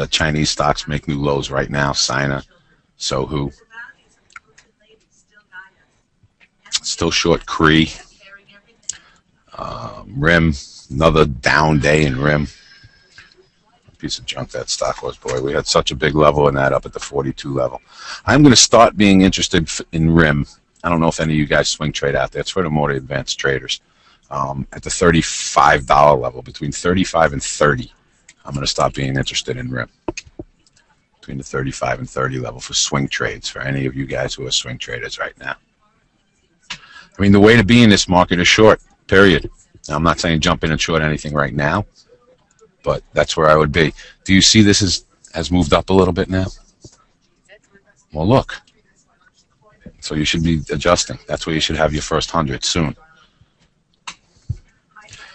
Chinese stocks make new lows right now. Sina, Sohu. Still short Cree. RIM, another down day in RIM. Piece of junk that stock was, boy. We had such a big level in that up at the 42 level. I'm going to start being interested in RIM. I don't know if any of you guys swing trade out there. It's for the more advanced traders. At the $35 level, between 35 and 30, I'm going to start being interested in RIM. Between the 35 and 30 level for swing trades, for any of you guys who are swing traders right now. I mean, the way to be in this market is short, period. Now, I'm not saying jump in and short anything right now, but that's where I would be. Do you see this has moved up a little bit now? Well, look. So you should be adjusting. That's where you should have your first 100 soon.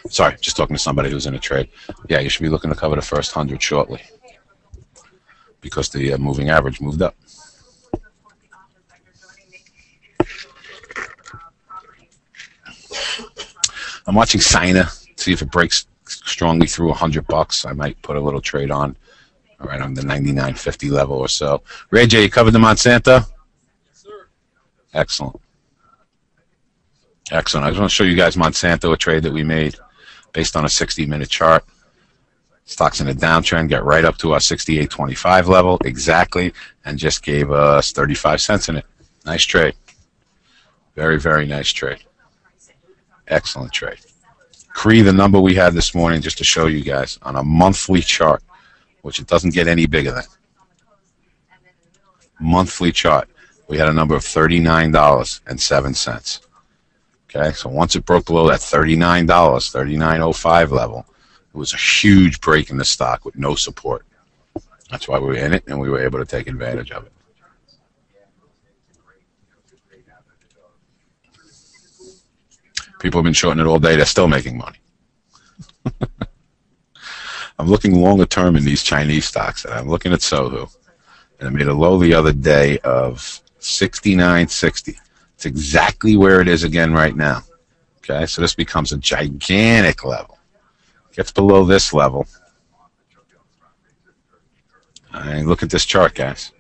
Sorry, just talking to somebody who's in a trade. Yeah, you should be looking to cover the first 100 shortly because the moving average moved up. I'm watching Sina, see if it breaks strongly through $100. I might put a little trade on, right on the 99.50 level or so. Ray J, you covered the Monsanto? Yes, sir. Excellent. Excellent. I just want to show you guys Monsanto, a trade that we made based on a 60-minute chart. Stock's in a downtrend, got right up to our 68.25 level exactly, and just gave us 35 cents in it. Nice trade. Very, very nice trade. Excellent trade. Cree, the number we had this morning, just to show you guys, on a monthly chart, which it doesn't get any bigger than. Monthly chart, we had a number of $39.07. Okay, so once it broke below that $39, $39.05 level, it was a huge break in the stock with no support. That's why we were in it, and we were able to take advantage of it. People have been shorting it all day. They're still making money. I'm looking longer term in these Chinese stocks. And I'm looking at Sohu. And I made a low the other day of 69.60. It's exactly where it is again right now. Okay, so this becomes a gigantic level. Gets below this level. And look at this chart, guys.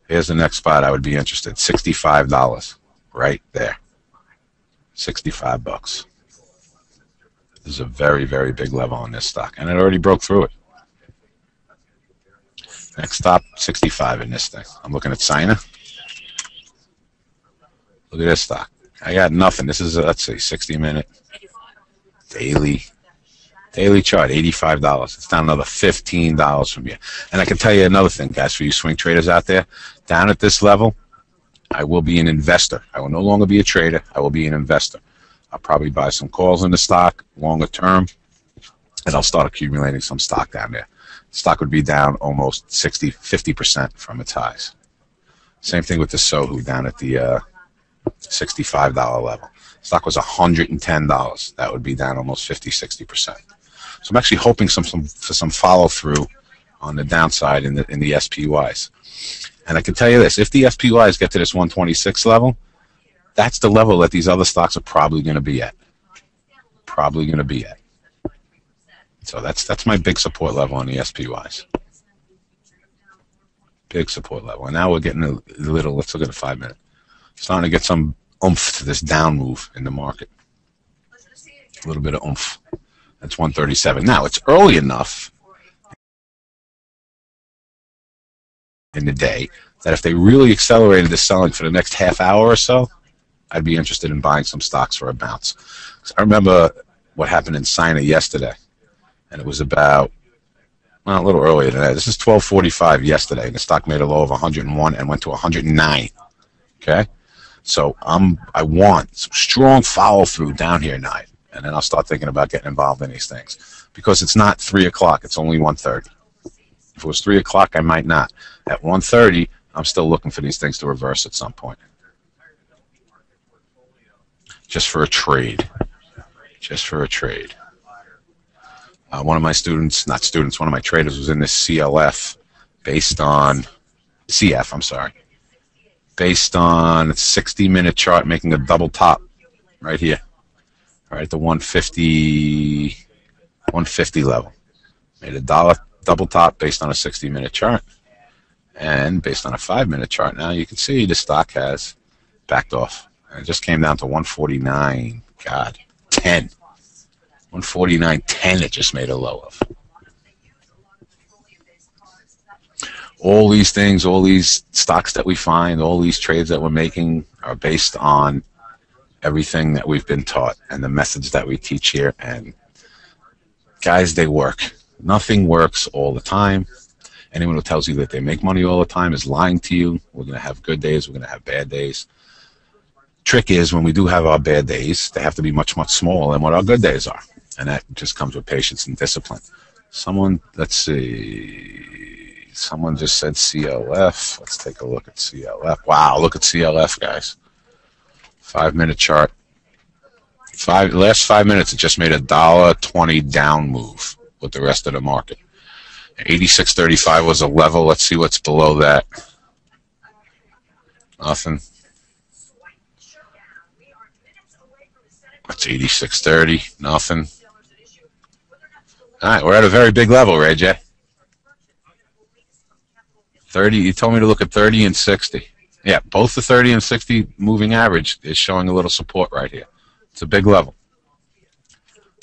Here's the next spot I would be interested. $65 right there. 65 bucks. This is a very, very big level on this stock, and it already broke through it. Next stop, 65 in this thing. I'm looking at Sina. Look at this stock. I got nothing. This is, let's see, 60-minute daily chart, $85. It's down another $15 from here. And I can tell you another thing, guys, for you swing traders out there, down at this level, I will be an investor. I will no longer be a trader. I will be an investor. I'll probably buy some calls in the stock longer term, and I'll start accumulating some stock down there. Stock would be down almost 50% from its highs. Same thing with the Sohu down at the $65 level. Stock was $110. That would be down almost 50-60%. So I'm actually hoping for some follow through on the downside in the SPYs. And I can tell you this, if the SPYs get to this 126 level, that's the level that these other stocks are probably going to be at. Probably going to be at. So that's my big support level on the SPYs. Big support level. And now we're getting a little, let's look at a 5-minute. Starting to get some oomph to this down move in the market. A little bit of oomph. That's 137. Now, it's early enough in the day that if they really accelerated the selling for the next half hour or so, I'd be interested in buying some stocks for a bounce. I remember what happened in Sina yesterday, and it was about, well, a little earlier than that. This is 12:45 yesterday, and the stock made a low of 101 and went to 109. Okay, so I want some strong follow through down here tonight, and then I'll start thinking about getting involved in these things because it's not 3 o'clock; it's only 1:30. If it was 3 o'clock, I might not. At 1:30, I'm still looking for these things to reverse at some point. Just for a trade. Just for a trade. One of my students, not students, one of my traders was in this CLF based on, CF, I'm sorry, based on a 60-minute chart making a double top right here. Right at the 150 level. Made a double top based on a 60-minute chart. And based on a 5-minute chart now, you can see the stock has backed off. And it just came down to 149. God, 10. 149.10 it just made a low of. All these things, all these stocks that we find, all these trades that we're making are based on everything that we've been taught and the methods that we teach here. And guys, they work. Nothing works all the time. Anyone who tells you that they make money all the time is lying to you. We're going to have good days. We're going to have bad days. Trick is, when we do have our bad days, they have to be much, much smaller than what our good days are. And that just comes with patience and discipline. Someone, let's see. Someone just said CLF. Let's take a look at CLF. Wow, look at CLF, guys. 5-minute chart. Last 5 minutes, it just made a $1.20 down move with the rest of the market. 86.35 was a level. Let's see what's below that. Nothing. That's 86.30. Nothing. All right, we're at a very big level, Ray J. 30. You told me to look at 30 and 60. Yeah, both the 30 and 60 moving average is showing a little support right here. It's a big level.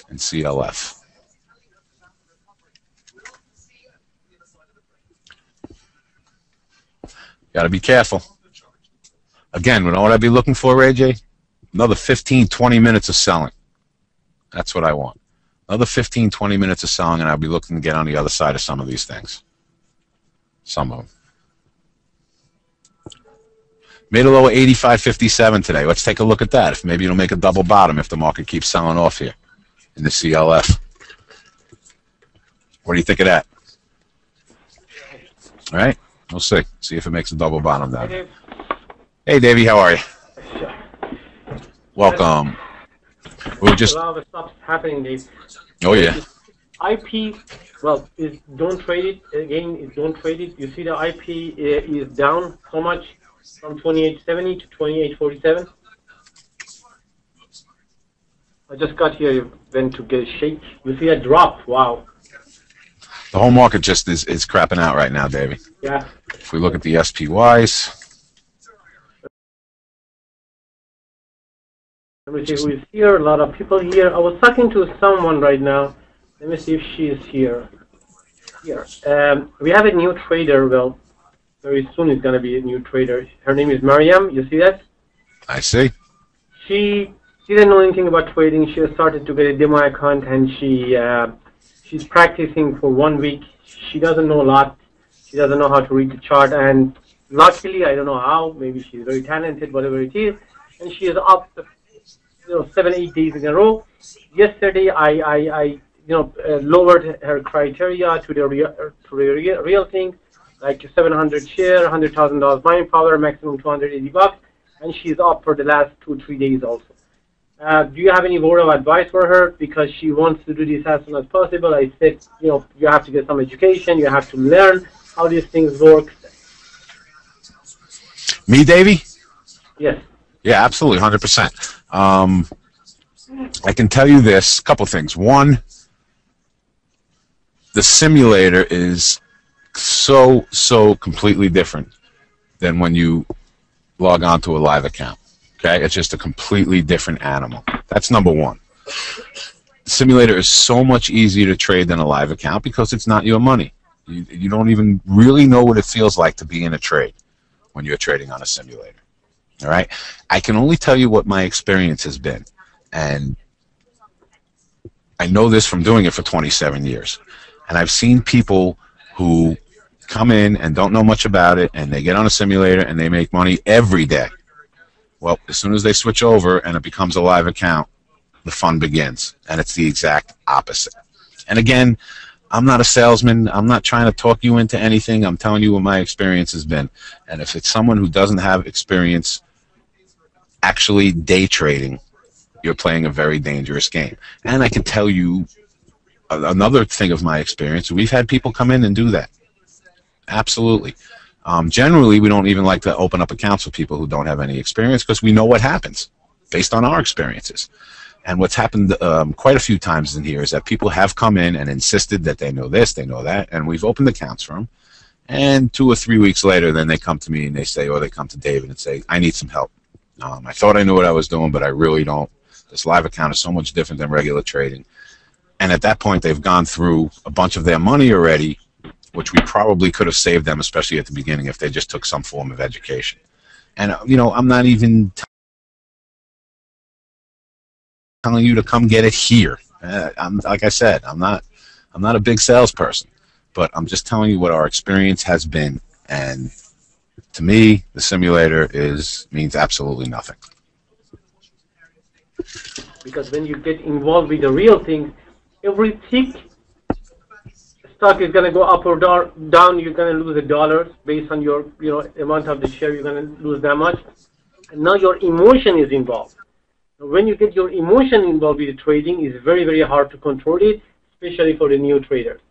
And CLF. Got to be careful. Again, you know what I'd be looking for, Ray J? Another 15, 20 minutes of selling. That's what I want. Another 15, 20 minutes of selling, and I'll be looking to get on the other side of some of these things. Some of them. Made a low of 85.57 today. Let's take a look at that. If maybe it'll make a double bottom if the market keeps selling off here in the CLF. What do you think of that? All right, we'll see. See if it makes a double bottom down. Hey, hey Davey, how are you? Welcome. We were just. A lot of stuff happening, Dave. Oh yeah. IP, well, don't trade it again. Don't trade it. You see the IP is down so much from 28.70 to 28.47. I just got here, went to get a shake. You see a drop. Wow. The whole market just is crapping out right now, Davey. Yeah. If we look at the SPYs. Let me see who is here. A lot of people here. I was talking to someone right now. Let me see if she is here. Here. We have a new trader. Well, very soon is going to be a new trader. Her name is Mariam. You see that? I see. She didn't know anything about trading. She started to get a demo account, and she's practicing for 1 week. She doesn't know a lot. She doesn't know how to read the chart, and luckily, I don't know how. Maybe she's very talented, whatever it is, and she is up. 7-8 days in a row. Yesterday, I lowered her criteria to the real thing, like 700 share, $100,000 buying power, maximum $280, and she's up for the last 2-3 days also. Do you have any word of advice for her? Because she wants to do this as soon as possible. I said, you have to get some education. You have to learn how these things work. Me, Davey? Yes. Yeah, absolutely, 100%. I can tell you this, couple things. One, the simulator is so completely different than when you log on to a live account. Okay, it's just a completely different animal. That's number one. The simulator is so much easier to trade than a live account because it's not your money. You don't even really know what it feels like to be in a trade when you're trading on a simulator. All right, I can only tell you what my experience has been, and I know this from doing it for 27 years. And I've seen people who come in and don't know much about it, and they get on a simulator and they make money every day. Well, as soon as they switch over and it becomes a live account, the fun begins, and it's the exact opposite. And again, I'm not a salesman. I'm not trying to talk you into anything. I'm telling you what my experience has been. And if it's someone who doesn't have experience actually day trading, you're playing a very dangerous game. And I can tell you another thing of my experience. We've had people come in and do that. Absolutely. Generally, we don't even like to open up accounts for people who don't have any experience because we know what happens based on our experiences. And what's happened quite a few times in here is that people have come in and insisted that they know this, they know that, and we've opened accounts for them. And 2 or 3 weeks later, then they come to me and they say, or they come to David and say, I need some help. I thought I knew what I was doing, but I really don't. This live account is so much different than regular trading. And at that point, they've gone through a bunch of their money already, which we probably could have saved them, especially at the beginning, if they just took some form of education. And, I'm not even telling you to come get it here. Like I said, I'm not a big salesperson, but I'm just telling you what our experience has been. And to me, the simulator means absolutely nothing. Because when you get involved with the real thing, every tick, stock is going to go up or down. You're going to lose $1 based on your amount of the share. You're going to lose that much. And now your emotion is involved. When you get your emotion involved with the trading, it's very, very hard to control it, especially for the new traders.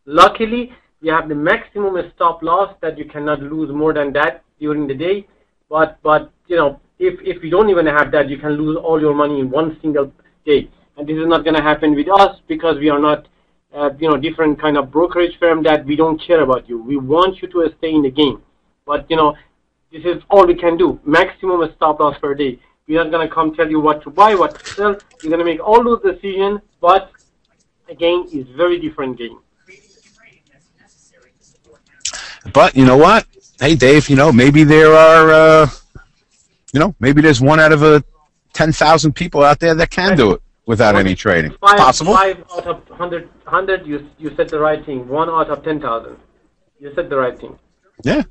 Luckily, we have the maximum stop loss that you cannot lose more than that during the day. But if you don't even have that, you can lose all your money in one single day. And this is not going to happen with us because we are not, different kind of brokerage firm that we don't care about you. We want you to stay in the game. But, this is all we can do. Maximum stop loss per day. We're not going to come tell you what to buy, what to sell. You're going to make all those decisions, but again, it's very different game. But you know what? Hey, Dave, maybe there are, maybe there's 1 out of 10,000 people out there that can do it without any trading. Possible? 5 out of 100, you said the right thing. 1 out of 10,000. You said the right thing. Yeah.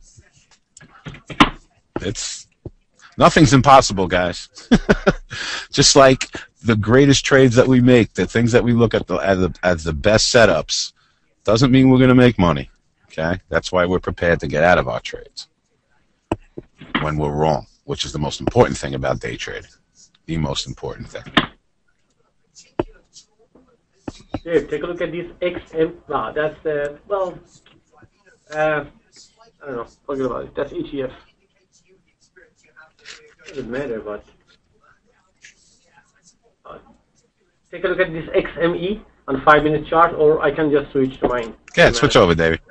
Nothing's impossible, guys. Just like the greatest trades that we make, the things that we look at as the best setups, doesn't mean we're going to make money. Okay? That's why we're prepared to get out of our trades when we're wrong, which is the most important thing about day trading. The most important thing. Dave, take a look at this XM. Wow, that's, I don't know. Forget about it. That's ETF. Doesn't matter, but take a look at this XME on 5-minute chart, or I can just switch to mine. Yeah, switch over, David.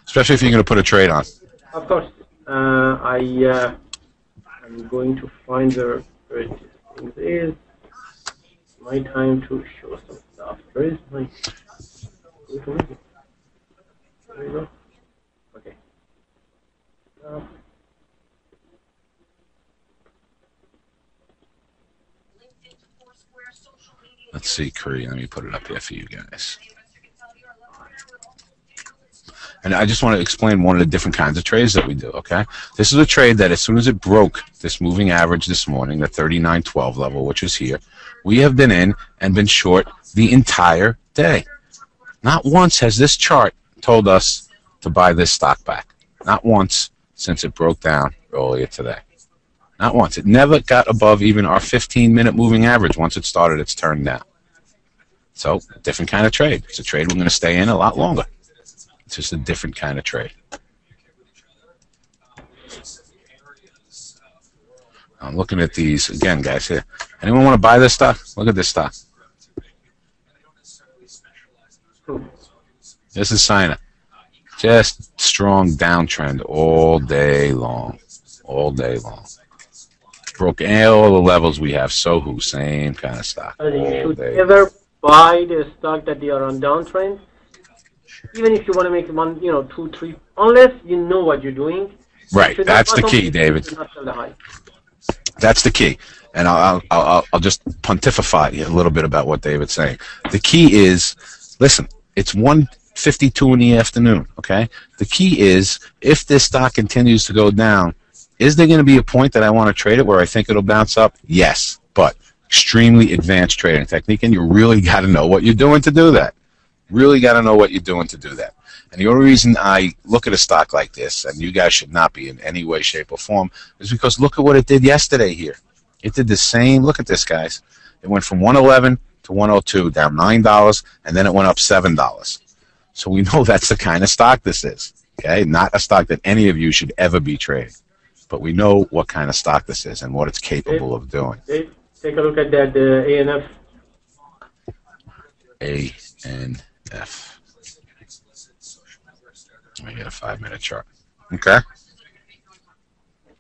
Especially if you're going to put a trade on. Of course. I'm going to find where this thing is. My time to show some stuff. Where is my? There you go. Okay. Let's see, Curry. Let me put it up here for you guys. And I just want to explain one of the different kinds of trades that we do, okay? This is a trade that as soon as it broke this moving average this morning, the 39.12 level, which is here, we have been in and been short the entire day. Not once has this chart told us to buy this stock back. Not once since it broke down earlier today. Not once. It never got above even our 15-minute moving average once it started its turn down. So, different kind of trade. It's a trade we're going to stay in a lot longer. It's just a different kind of trade. I'm looking at these again, guys. Here, anyone want to buy this stock? Look at this stock. This is Sina. Just strong downtrend all day long. All day long. Broke all the levels we have. Sohu, same kind of stock. You should never buy the stock that they are on downtrend. Even if you want to make one, 2, 3, unless you know what you're doing. Right, that's the key, David. That's the key. And I'll just pontificate a little bit about what David's saying. The key is, listen, it's 1:52 in the afternoon, okay? The key is, if this stock continues to go down, is there going to be a point that I want to trade it where I think it'll bounce up? Yes, but extremely advanced trading technique, and you really got to know what you're doing to do that. Really got to know what you're doing to do that. And the only reason I look at a stock like this, and you guys should not be in any way, shape, or form, is because look at what it did yesterday here. It did the same. Look at this, guys. It went from 111 to 102, down $9, and then it went up $7. So we know that's the kind of stock this is. Okay, not a stock that any of you should ever be trading. But we know what kind of stock this is and what it's capable of doing. Dave, Take a look at that ANF. ANF. Let me get a 5-minute chart. Okay.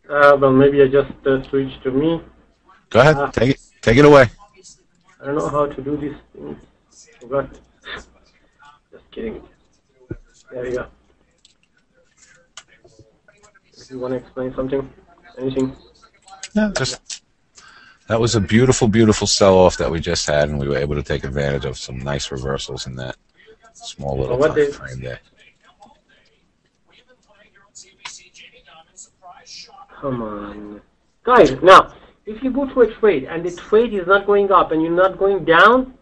Well, maybe I just switched to me. Go ahead. Take it away. I don't know how to do this thing. Forgot. Just kidding. There we go. If you want to explain something, anything. Yeah, that was a beautiful, beautiful sell-off that we just had, and we were able to take advantage of some nice reversals in that small little time frame there. Come on. Guys, now, if you go to a trade and the trade is not going up and you're not going down,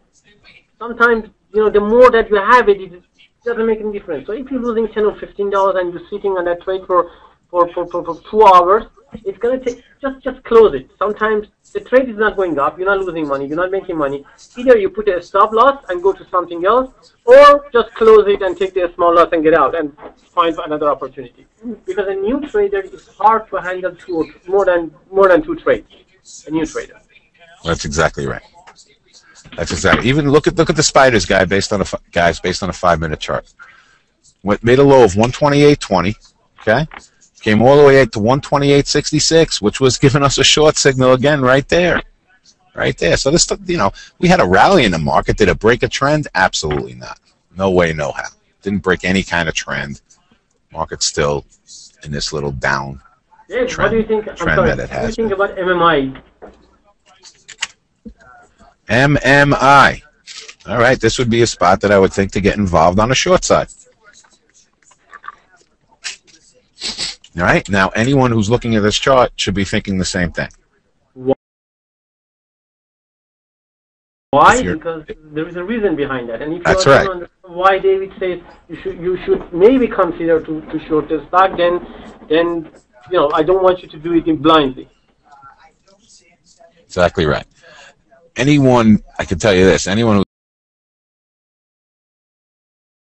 sometimes, the more that you have it, it doesn't make any difference. So if you're losing $10 or $15 and you're sitting on that trade for 2 hours, it's going to take, just close it. Sometimes the trade is not going up, you're not losing money, you're not making money. Either you put a stop loss and go to something else, or just close it and take the small loss and get out and find another opportunity. Because a new trader is hard to handle more than 2 trades. A new trader. That's exactly right. That's exactly. Even look at the spiders guy based on a 5-minute chart. Made a low of 128.20. Okay. Came all the way to 128.66, which was giving us a short signal again right there. Right there. So this, we had a rally in the market. Did it break a trend? Absolutely not. No way, no how. Didn't break any kind of trend. Market's still in this little down trend. What do you think? What do you think about MMI? MMI. All right, this would be a spot that I would think to get involved on the short side. All right, now anyone who's looking at this chart should be thinking the same thing. Why? Because there is a reason behind that. And if that's you right. Understand why David says you should maybe consider to short the stock, then I don't want you to do it blindly. Exactly right. Anyone, I can tell you this, anyone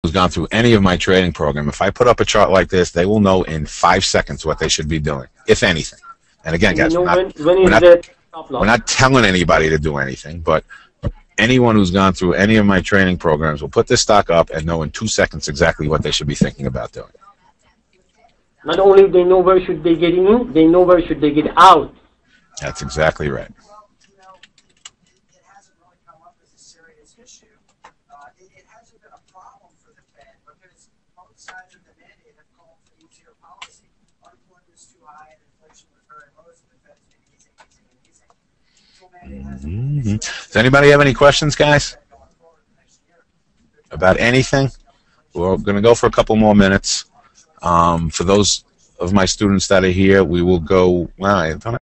who's gone through any of my trading program, if I put up a chart like this, they will know in 5 seconds what they should be doing, if anything. And again, guys, we're not telling anybody to do anything, but anyone who's gone through any of my training programs will put this stock up and know in 2 seconds exactly what they should be thinking about doing. Not only they know where should they get in, they know where should they get out. That's exactly right. Mm-hmm. Does anybody have any questions, guys? About anything? We're going to go for a couple more minutes. For those of my students that are here, we will go. Well, I don't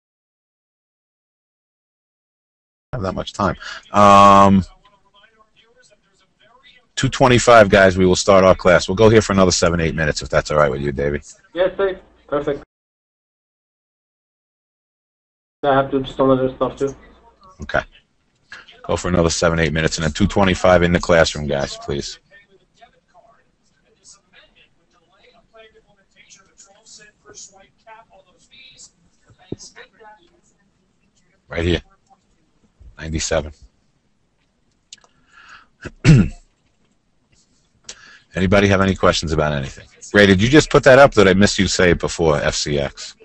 have that much time. 2:25, guys. We will start our class. We'll go here for another 7-8 minutes, if that's all right with you, Davey. Yes, sir. Perfect. I have to do some other stuff too. Okay. Go for another 7-8 minutes, and then 2:25 in the classroom, guys, please. Right here. 97. Anybody have any questions about anything? Ray, did you just put that up? Did I miss you say it before, FCX?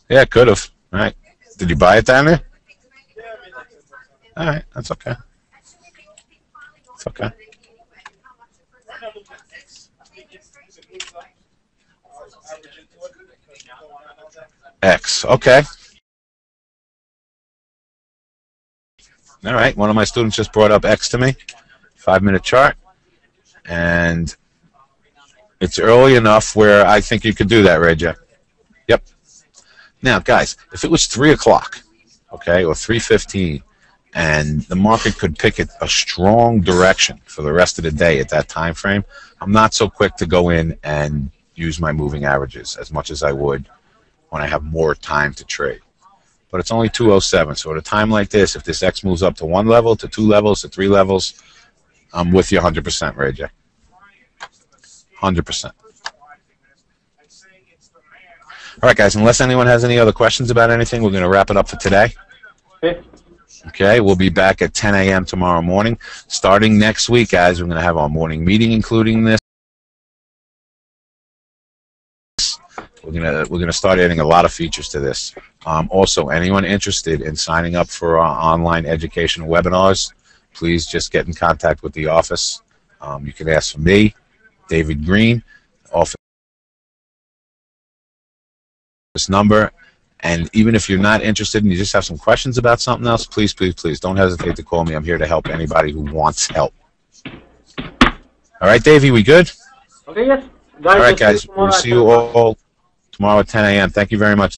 Yeah, could have. All right. Did you buy it down there? All right. That's okay. It's okay. X. Okay. All right. One of my students just brought up X to me. 5-minute chart. And it's early enough where I think you could do that, Ray J. Yep. Now, guys, if it was 3 o'clock, okay, or 3:15, and the market could pick a strong direction for the rest of the day at that time frame, I'm not so quick to go in and use my moving averages as much as I would when I have more time to trade. But it's only 2:07, so at a time like this, if this X moves up to 1 level, to 2 levels, to 3 levels, I'm with you 100%, Ray J. 100%. All right, guys, unless anyone has any other questions about anything, we're going to wrap it up for today. Okay. Okay, we'll be back at 10 a.m. tomorrow morning. Starting next week, guys, we're going to have our morning meeting, including this. We're gonna start adding a lot of features to this. Also, anyone interested in signing up for our online educational webinars, please just get in contact with the office. You can ask for me, David Green, office number. And even if you're not interested and you just have some questions about something else, please, please, please don't hesitate to call me. I'm here to help anybody who wants help. All right, Davey, we good? Okay, yes. Guys, all right, guys. We'll see you all tomorrow at 10 a.m. Thank you very much.